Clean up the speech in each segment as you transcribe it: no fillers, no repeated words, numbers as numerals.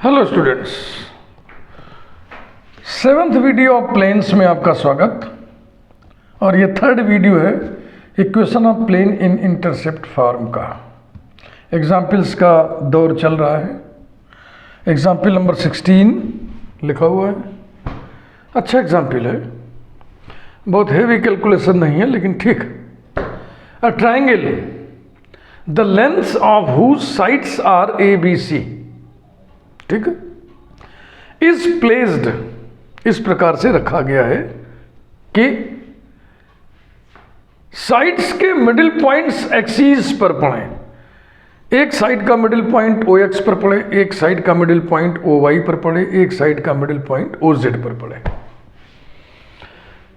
Hello students, seventh video of planes में आपका स्वागत। और ये थर्ड वीडियो है equation of plane in intercept form का। एग्जाम्पल्स का दौर चल रहा है। एग्जाम्पल नंबर 16 लिखा हुआ है। अच्छा एग्जाम्पल है, बहुत हेवी कैलकुलेशन नहीं है लेकिन ठीक। A triangle the length of whose sides are A B C, ठीक है, इज प्लेस्ड, इस प्रकार से रखा गया है कि साइड्स के मिडिल पॉइंट्स एक्सीस पर पड़े। एक साइड का मिडिल पॉइंट ओ एक्स पर पड़े, एक साइड का मिडिल पॉइंट ओ वाई पर पड़े, एक साइड का मिडिल पॉइंट ओ जेड पर पड़े।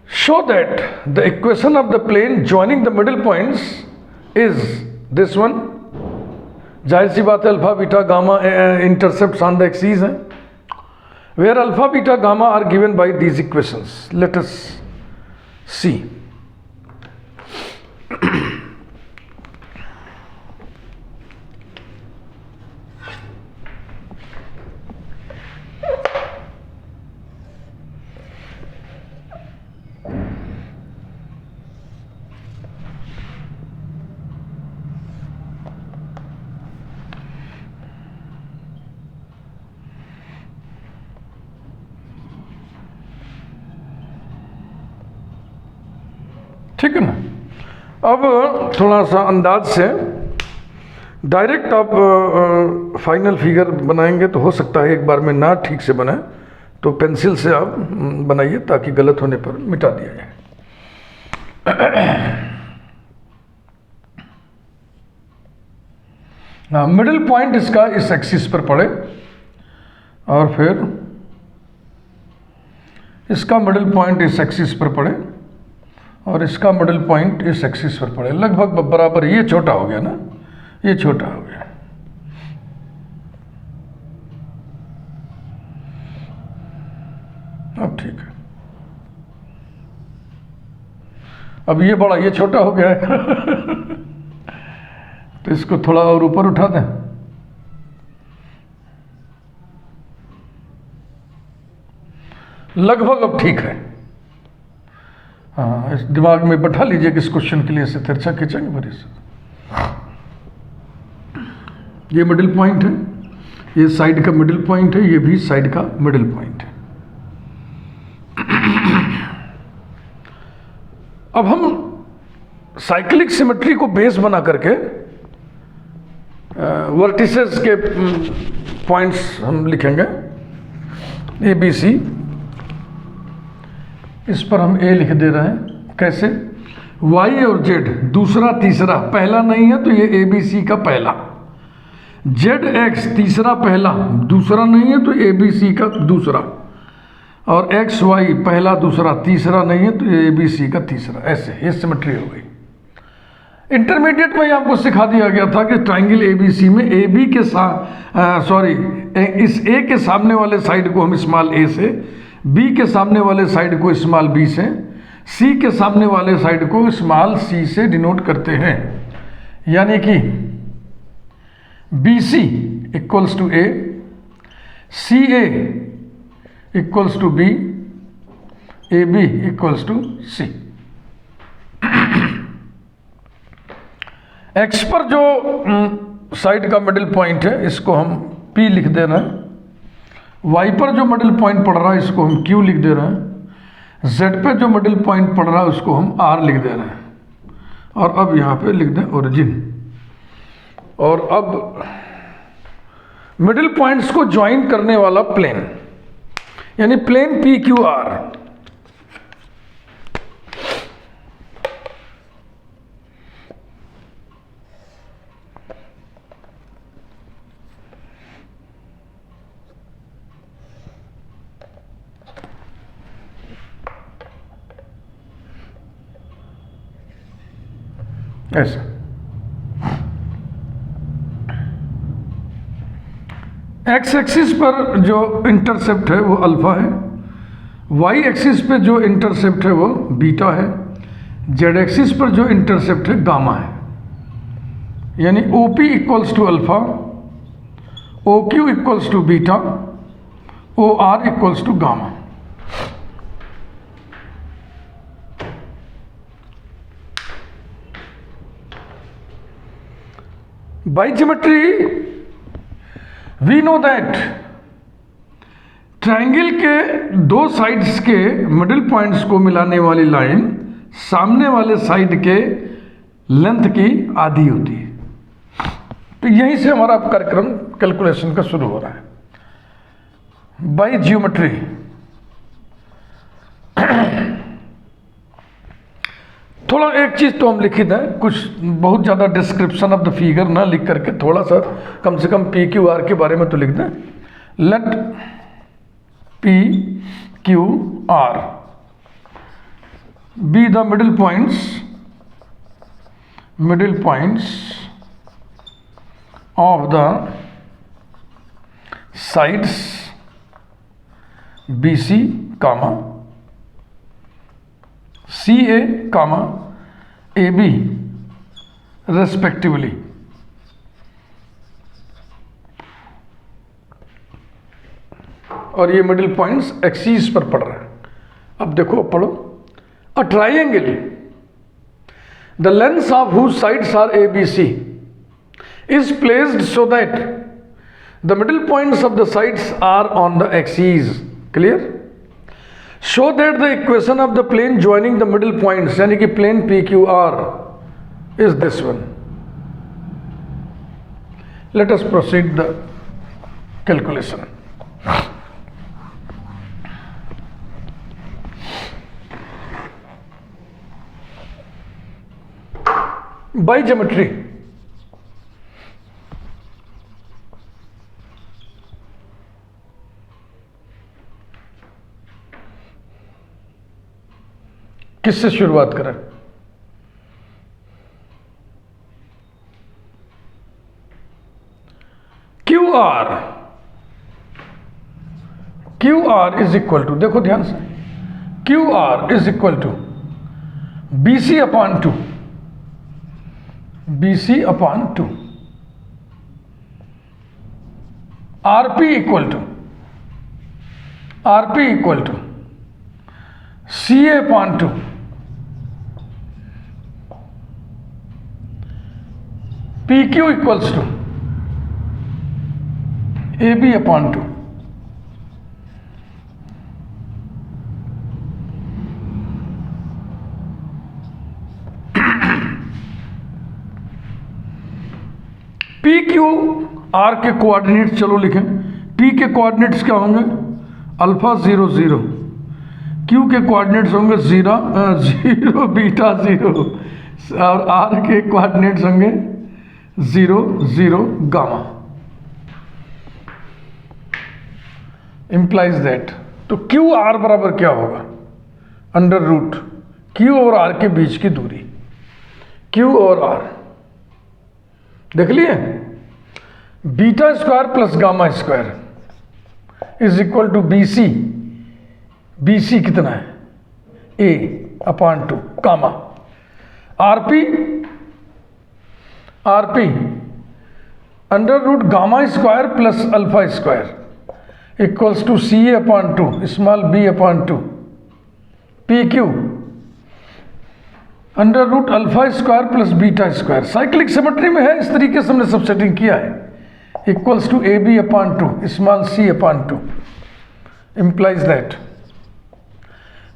Show that the equation of the plane joining the middle points is this one. जाहिर सी बात है, alpha beta gamma intercept on the axes हैं, where alpha beta gamma are given by these equations. Let us see. ठीक है ना। अब थोड़ा सा अंदाज से डायरेक्ट आप फाइनल फिगर बनाएंगे तो हो सकता है एक बार में ना ठीक से बने, तो पेंसिल से आप बनाइए ताकि गलत होने पर मिटा दिया जाए। हाँ, मिडिल पॉइंट इसका इस एक्सिस पर पड़े और फिर इसका मिडिल पॉइंट इस एक्सिस पर पड़े और इसका मिडिल पॉइंट इस एक्सिस पर पड़े, लगभग बराबर। ये छोटा हो गया ना, ये छोटा हो गया। अब ठीक है। अब ये बड़ा, ये छोटा हो गया है तो इसको थोड़ा और ऊपर उठा दें। लगभग अब ठीक है। हाँ, इस दिमाग में बैठा लीजिए कि इस क्वेश्चन के लिए ऐसे तिरछा खींचेंगे फिर इसे। ये मिडिल पॉइंट है, ये साइड का मिडिल पॉइंट है, ये भी साइड का मिडिल पॉइंट है। अब हम साइक्लिक सिमेट्री को बेस बना करके वर्टिसेस के पॉइंट्स हम लिखेंगे ए बी सी। इस पर हम ए लिख दे रहे हैं। कैसे? वाई और जेड दूसरा तीसरा, पहला नहीं है तो ये ए बी सी का पहला। जेड एक्स तीसरा पहला, दूसरा नहीं है तो ए बी सी का दूसरा। और एक्स वाई पहला दूसरा, तीसरा नहीं है तो ये ए बी सी का तीसरा। ऐसे ये सिमेट्री हो गई। इंटरमीडिएट में आपको सिखा दिया गया था कि ट्राइंगल ए बी सी में ए बी के इस ए के सामने वाले साइड को हम स्मॉल ए से, बी के सामने वाले साइड को स्मॉल बी से, सी के सामने वाले साइड को स्मॉल सी से डिनोट करते हैं। यानी कि B C equals to A, C A equals to B, A B equals to C. X पर जो साइड का मिडिल पॉइंट है इसको हम P लिख दे रहे हैं। वाई पर जो मिडिल पॉइंट पड़ रहा है इसको हम Q लिख दे रहे हैं। जेड पे जो मिडिल पॉइंट पड़ रहा है उसको हम R लिख दे रहे हैं। और अब यहाँ पे लिख दें ओरिजिन। और अब मिडिल पॉइंट्स को ज्वाइन करने वाला प्लेन, यानी प्लेन PQR। ऐसा एक्स एक्सिस पर जो इंटरसेप्ट है वो अल्फा है, वाई एक्सिस पे जो इंटरसेप्ट है वो बीटा है, जेड एक्सिस पर जो इंटरसेप्ट है गामा है। यानी OP equals to alpha, O Q equals to beta, O R equals to gamma. By geometry we know that triangle के दो साइड्स के मिडिल पॉइंट्स को मिलाने वाली लाइन सामने वाले साइड के लेंथ की आधी होती है। तो यहीं से हमारा कार्यक्रम कैलकुलेशन का शुरू हो रहा है बाय ज्योमेट्री। थोड़ा एक चीज तो हम लिखित है, कुछ बहुत ज़्यादा डिस्क्रिप्शन ऑफ द फिगर ना लिख करके थोड़ा सा कम से कम पी क्यू आर के बारे में तो लिख दें। Let P Q R be the middle points of the sides B C comma C A comma A B respectively. और ये मिडिल पॉइंट्स एक्सीस पर पड़ रहा है। अब देखो पढ़ो, a triangle the length of whose sides are A B C is placed so that the middle points of the sides are on the axes. Clear? Show that the equation of the plane joining the middle points, यानी कि plane PQR is this one. Let us proceed the calculation. By geometry, किससे शुरुआत करें? Q R is equal to, देखो ध्यान से, Q R is equal to B C upon two, BC upon 2, RP equal to CA upon 2, PQ equals to AB upon 2. P Q are के coordinates चलो लिखें। P के coordinates क्या होंगे? Alpha 0 0, Q के कोऑर्डिनेट्स होंगे 0 बीटा 0, और R के कोऑर्डिनेट्स होंगे 0 0 गामा। इंप्लाइज दैट, तो क्यू आर बराबर क्या होगा? अंडर रूट क्यू और आर के बीच की दूरी, क्यू और आर देख लिए, beta square plus gamma square is equal to BC। BC कितना है? A upon 2 gamma. RP under root gamma square plus alpha square equals to CA upon 2 small b upon 2। PQ under root alpha square plus beta square, cyclic symmetry में है, इस तरीके से हमने सबसेटिंग किया है, equals to AB upon 2 small c upon 2। Implies that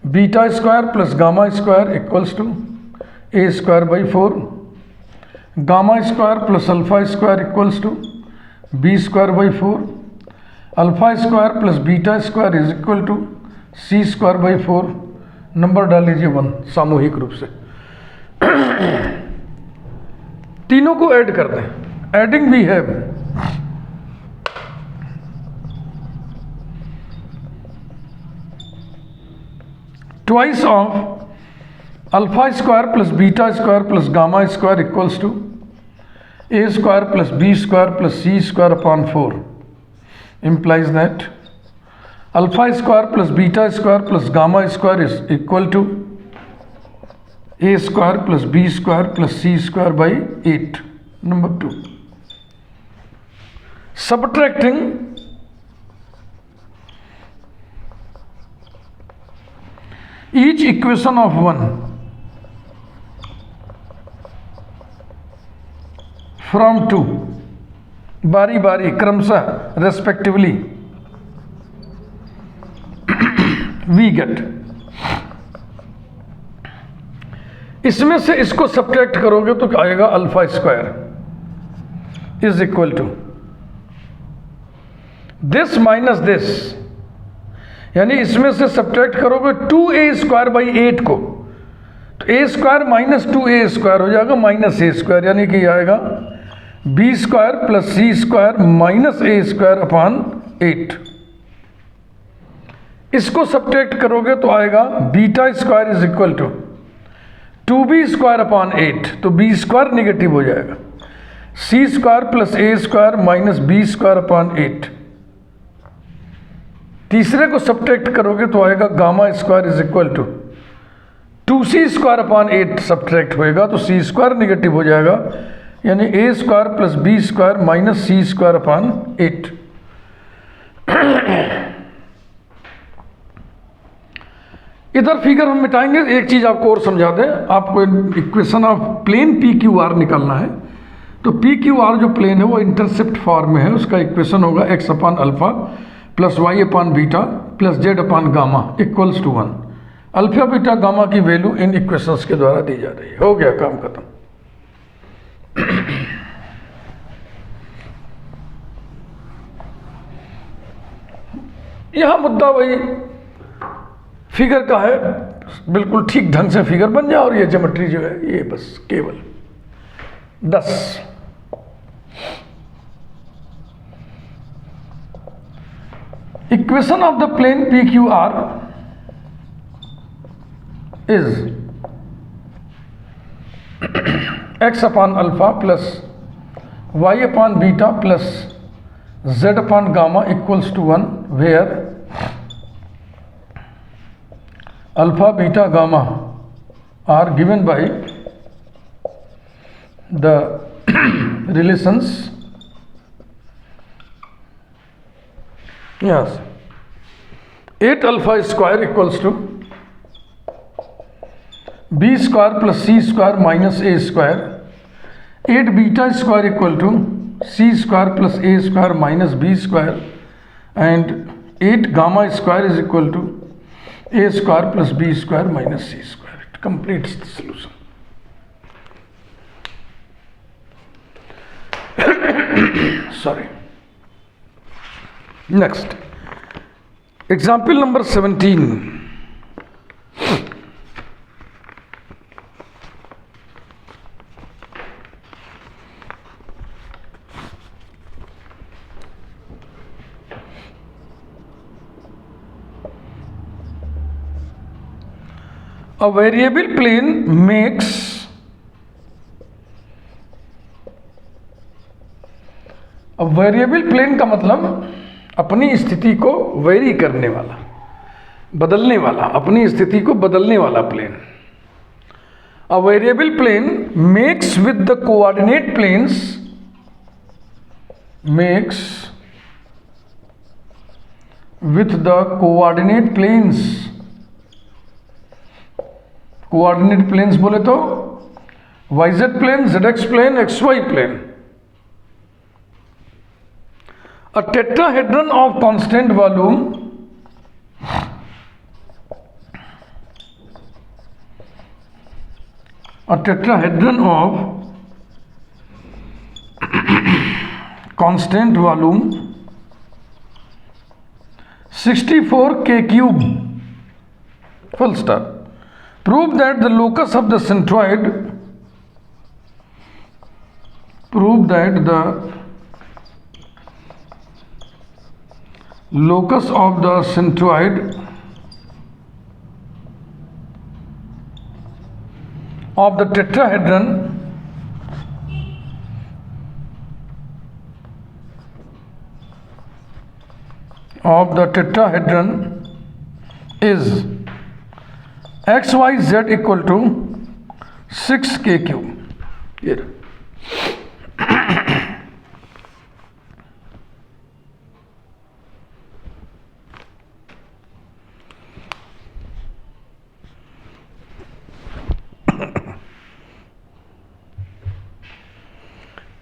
beta square plus gamma square equals to A square by 4, gamma square plus alpha square equals to B square by 4, alpha square plus beta square is equal to C square by 4। Number डाल लीजिए 1 सामूहिक रूप से। तीनों को add कर दें। Adding we have twice of alpha square plus beta square plus gamma square equals to A square plus B square plus C square upon 4। implies that alpha square plus beta square plus gamma square is equal to A square plus B square plus C square by 8। Number 2, subtracting each equation of 1 from 2 बारी बारी क्रमशः respectively we get, इसमें से इसको subtract करोगे तो क्या आएगा, alpha square is equal to this minus this, यानी इसमें से सब्ट्रैक्ट करोगे 2a² बाई 8 को, तो a² माइनस 2a² हो जाएगा माइनस a², यानी कि आएगा b² plus c² minus a² upon 8। इसको सब्ट्रैक्ट करोगे तो आएगा β² is equal to 2b² upon 8, तो b² निगेटिव हो जाएगा, c² plus a² minus b² upon 8। तीसरे को सब्ट्रैक्ट करोगे तो आएगा γ² is equal to 2c² upon 8 subtract होएगा, तो c² निगेटिव हो जाएगा, यानी a² plus b² minus c² upon 8। इधर फिगर हम मिटाएंगे। एक चीज आपको और समझा दें, आपको इक्वेशन ऑफ प्लेन PQR निकालना है, तो PQR जो प्लेन है वो इंटरसेप्ट फॉर्म में है, उसका इक्वेशन होगा x upon alpha plus y upon beta plus z upon gamma equals to 1। Alpha beta gamma की वैल्यू इन इक्वेशंस के द्वारा दी जा रही है। हो गया काम खत्म। यहां मुद्दा वही फिगर का है, बिल्कुल ठीक ढंग से फिगर बन जाए, और ये ज्योमेट्री जो है ये बस केवल 10। Equation of the plane PQR is x upon alpha plus y upon beta plus z upon gamma equals to 1, where alpha, beta, gamma are given by the relations, yes, 8 alpha square equals to b² plus c² minus a², 8 beta square equal to c² plus a² minus b², and 8 gamma square is equal to a² plus b² minus c². It completes the solution. Sorry. Next, example number 17. A variable plane makes a variable plane का मतलब अपनी स्थिति को very करने वाला, बदलने वाला, अपनी स्थिति को बदलने वाला plane. A variable plane makes with the coordinate planes, makes with the coordinate planes, coordinate planes बोले तो YZ plane, ZX plane, XY plane, a tetrahedron of constant volume, a tetrahedron of constant volume 64 K³ full stop. Prove that the locus of the centroid, prove that the locus of the centroid of the tetrahedron is XYZ equal to 6 K³।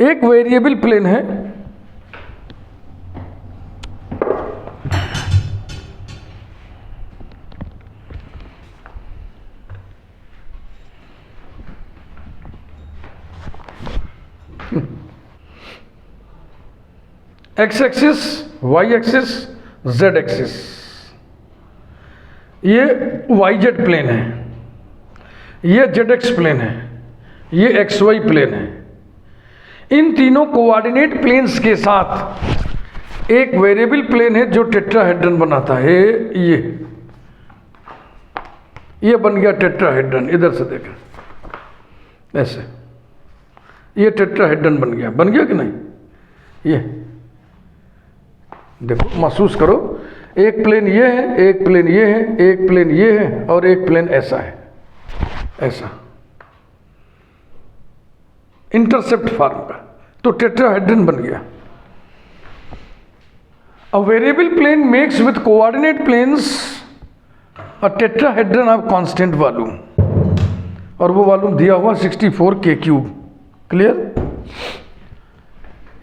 एक variable plane है, X axis, Y axis, Z axis, ये Y Z plane है, ये Z x plane है, ये x Y plane है। इन तीनों coordinate planes के साथ एक वेरिएबल प्लेन है जो टेट्राहेड्रन बनाता है। ये बन गया टेट्राहेड्रन। इधर से देखा ऐसे, ये टेट्राहेड्रन बन गया कि नहीं? ये देखो, महसूस करो, एक प्लेन ये है, एक प्लेन ये है, एक प्लेन ये है और एक प्लेन ऐसा है, ऐसा इंटरसेप्ट फॉर्म का, तो टेट्राहेड्रन बन गया। A variable plane makes with coordinate planes a tetrahedron of constant volume, और वो वॉल्यूम दिया हुआ 64 K³। क्लियर?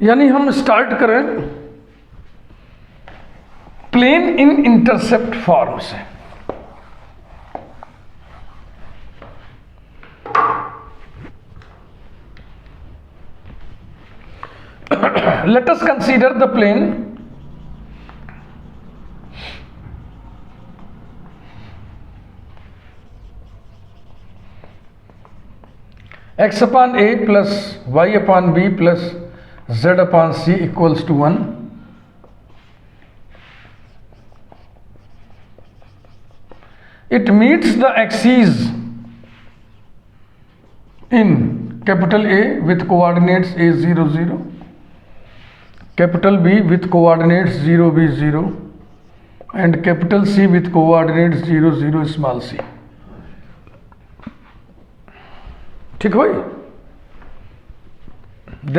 यानी हम स्टार्ट करें प्लेन इन इंटरसेप्ट फॉर्म से। Let us consider the plane x upon a plus y upon b plus z upon c equals to 1. It meets the axes in capital A with coordinates a 0 0, capital B with coordinates 0 b 0 and capital C with coordinates 0 0 small c. ठीक भाई?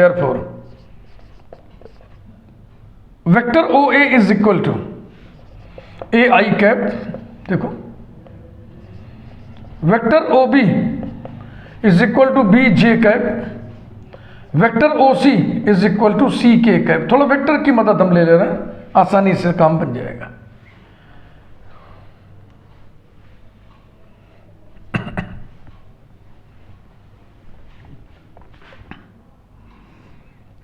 Therefore vector OA is equal to AI cap, देखो, vector OB is equal to BJ cap, vector OC is equal to CK cap. थोड़ा vector की मदद हम ले ले रहे हैं, आसानी से काम बन जाएगा।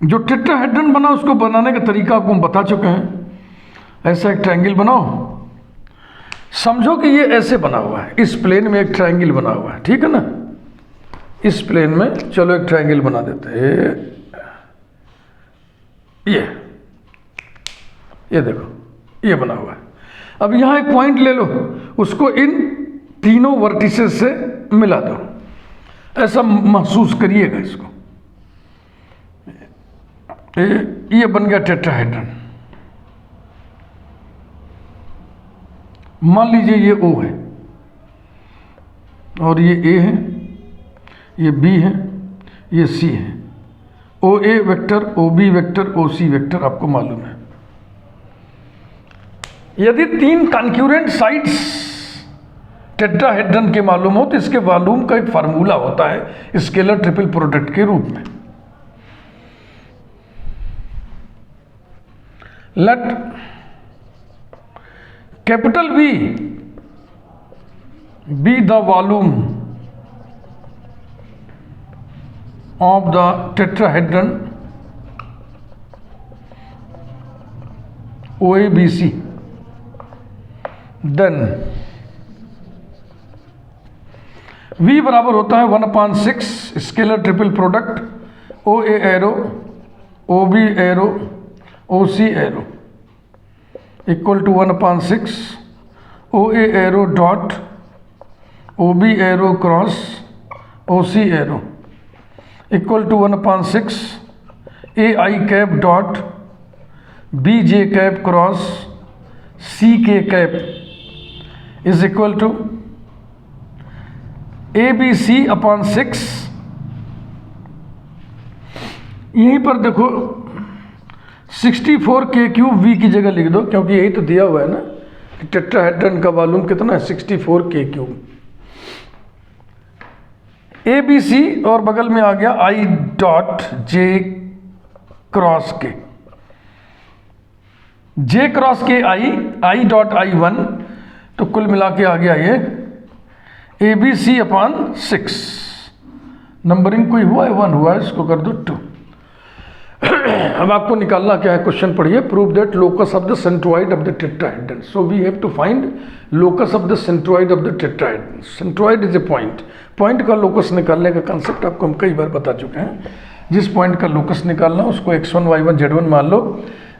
जो टेट्राहेड्रन बना उसको बनाने का तरीका आपको हम बता चुके हैं। ऐसा एक ट्रायंगल बनाओ, समझो कि ये ऐसे बना हुआ है, इस प्लेन में एक ट्रायंगल बना हुआ है, ठीक है ना? इस प्लेन में चलो एक ट्रायंगल बना देते हैं। ये देखो, ये बना हुआ है। अब यहां एक पॉइंट ले लो, उसको इन तीनों वर्टिसेस से मिला दो। ऐसा महसूस करिएगा इसको। ये बन गया टेट्राहेड्रन। मान लीजिए ये O है और ये A है, ये B है, ये C है। OA vector, OB vector, OC vector आपको मालूम है। यदि तीन कॉन्क्यूरेंट साइड्स टेट्राहेड्रन के मालूम हो तो इसके वॉल्यूम का एक फार्मूला होता है स्केलर ट्रिपल प्रोडक्ट के रूप में। Let capital V be the volume of the tetrahedron OABC, then V बराबर होता है 1/6 scalar triple product OA arrow, OB arrow, OC arrow equal to 1/6 OA arrow dot OB arrow cross OC arrow equal to 1/6 AI cap dot BJ cap cross CK cap is equal to ABC/6। यहीं पर देखो 64 K³ V की जगह लिख दो, क्योंकि यही तो दिया हुआ है ना कि टेट्राहेड्रन का वॉल्यूम कितना है, 64 K³। ABC और बगल में आ गया I डॉट J क्रॉस के, जे क्रॉस के आई डॉट आई 1, तो कुल मिला के आ गया ये ABC अपॉन 6। नंबरिंग कोई हुआ है, 1 हुआ है, इसको कर दो 2। अब आपको निकालना क्या है, क्वेश्चन पढ़िए। Prove that locus of the centroid of the tetrahedron. So we have to find locus of the centroid of the tetrahedron. Centroid is a point. Point का लोकस निकालने का कंसेप्ट आपको हम कई बार बता चुके हैं। जिस पॉइंट का लोकस निकालना उसको x1 y1 z1 मान लो।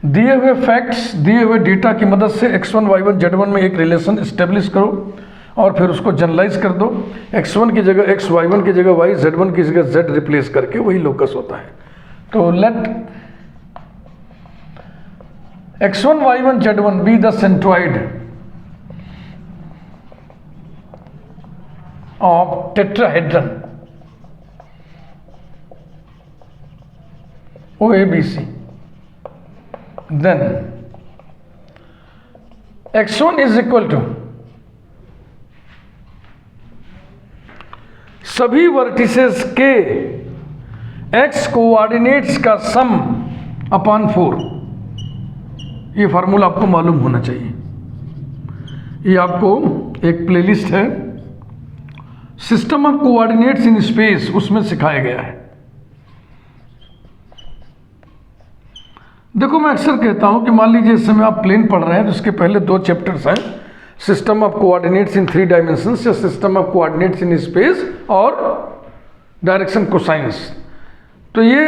दिए हुए फैक्ट्स, दिए हुए डेटा की मदद से x1 y1 z1 में एक रिलेशन इस्टेब्लिश करो और फिर उसको जनरलाइज कर दो। x1 की जगह x, y1 की जगह y, z1 की जगह z रिप्लेस करके वही लोकस होता है। तो let x1 y1 z1 be the centroid of tetrahedron OABC, then x1 is equal to सभी वर्टिसेस के x कोऑर्डिनेट्स का सम अपॉन 4। ये फार्मूला आपको मालूम होना चाहिए। ये आपको एक प्लेलिस्ट है, system of coordinates in space, उसमें सिखाया गया है। देखो, मैं अक्सर कहता हूं कि मान लीजिए इस समय आप प्लेन पढ़ रहे हैं तो इसके पहले 2 चैप्टर्स हैं, system of coordinates in 3 dimensions या system of coordinates in space और डायरेक्शन कोसाइंस। तो ये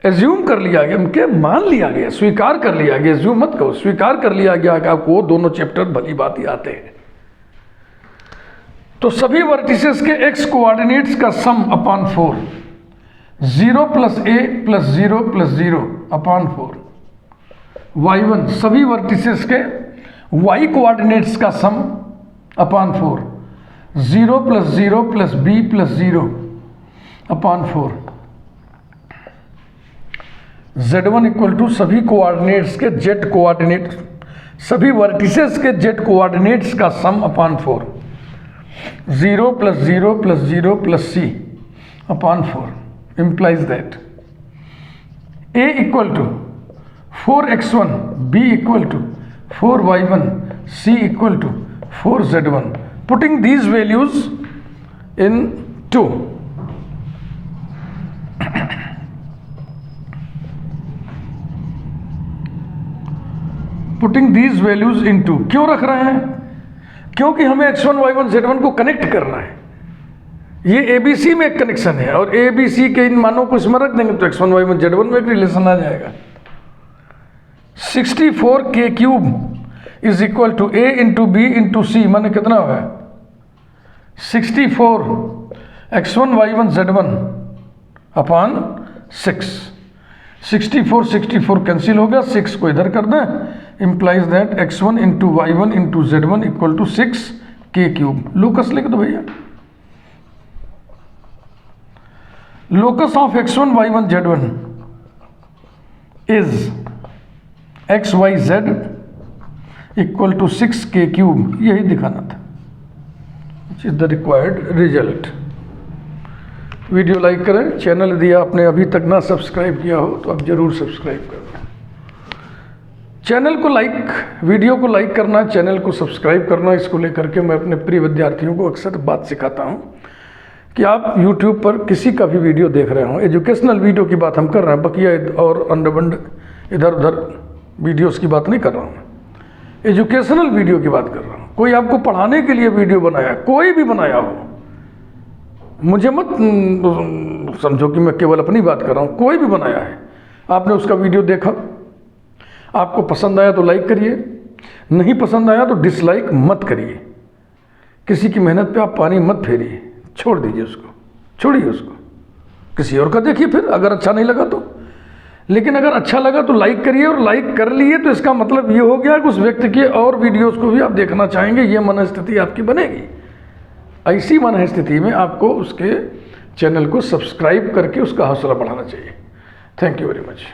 एज्यूम कर लिया गया, उनके मान लिया गया, स्वीकार कर लिया गया, एज्यूम मत कहो, स्वीकार कर लिया गया कि आपको दोनों चैप्टर भली बात ही आते हैं। तो सभी वर्टिसेस के x कोऑर्डिनेट्स का sum upon 4, 0 + a + 0 + 0 upon 4। y1 सभी वर्टिसेस के y कोऑर्डिनेट्स का sum upon 4, 0 + 0 + b + 0 upon 4। z1 equal to सभी कोऑर्डिनेट्स के z कोऑर्डिनेट, सभी वर्टिसेस के z कोऑर्डिनेट्स का sum upon 4, 0 + 0 + 0 + c upon 4 implies that a equal to 4x1, b equal to 4y1, c equal to 4z1. Putting these values in 2, putting these values in 2, क्यों रख रहे हैं? क्योंकि हमें x1 y1 z1 को connect करना है। ये ABC में एक कनेक्शन है और ABC के इन मानों को इसमें रख देंगे तो x1 y1 z1 में एक रिलेशन आ जाएगा। 64k³ is equal to a into b into c, माने कितना होगा? 64 x1 y1 z1 upon 6। 64 cancel हो गया, 6 को इधर कर दें, implies that x1 into y1 into z1 equal to 6k³। Locus लिख दो भैया। Locus of x1 y1 z1 is x y z equal to 6k³। यही दिखाना था, which is the required result। Video like करें, चैनल यदि आपने अभी तक ना सब्सक्राइब किया हो तो आप जरूर सब्सक्राइब करें। चैनल को लाइक, वीडियो को लाइक करना, चैनल को सब्सक्राइब करना, इसको लेकर के मैं अपने प्रिय विद्यार्थियों को अक्सर बात सिखाता हूँ कि आप YouTube पर किसी का भी वीडियो देख रहे हो, एजुकेशनल वीडियो की बात हम कर रहे हैं, बकिया और अंडरबंड इधर उधर वीडियोस की बात नहीं कर रहा हूँ, एजुकेशनल वीडियो की बात कर रहा हूँ। कोई आपको पढ़ाने के लिए वीडियो बनाया, कोई भी बनाया हो, मुझे मत समझो कि मैं केवल अपनी बात कर रहा हूँ, कोई भी बनाया है, आपने उसका वीडियो देखा, आपको पसंद आया तो लाइक करिए, नहीं पसंद आया तो डिसलाइक मत करिए। किसी की मेहनत पे आप पानी मत फेरिए, छोड़ दीजिए उसको, छोड़िए उसको, किसी और का देखिए फिर, अगर अच्छा नहीं लगा तो। लेकिन अगर अच्छा लगा तो लाइक करिए, और लाइक कर लिए तो इसका मतलब ये हो गया कि उस व्यक्ति के और वीडियोस को भी आप देखना चाहेंगे, ये मनस्थिति आपकी बनेगी। ऐसी मनस्थिति में आपको उसके चैनल को सब्सक्राइब करके उसका हौसला बढ़ाना चाहिए। Thank you very much.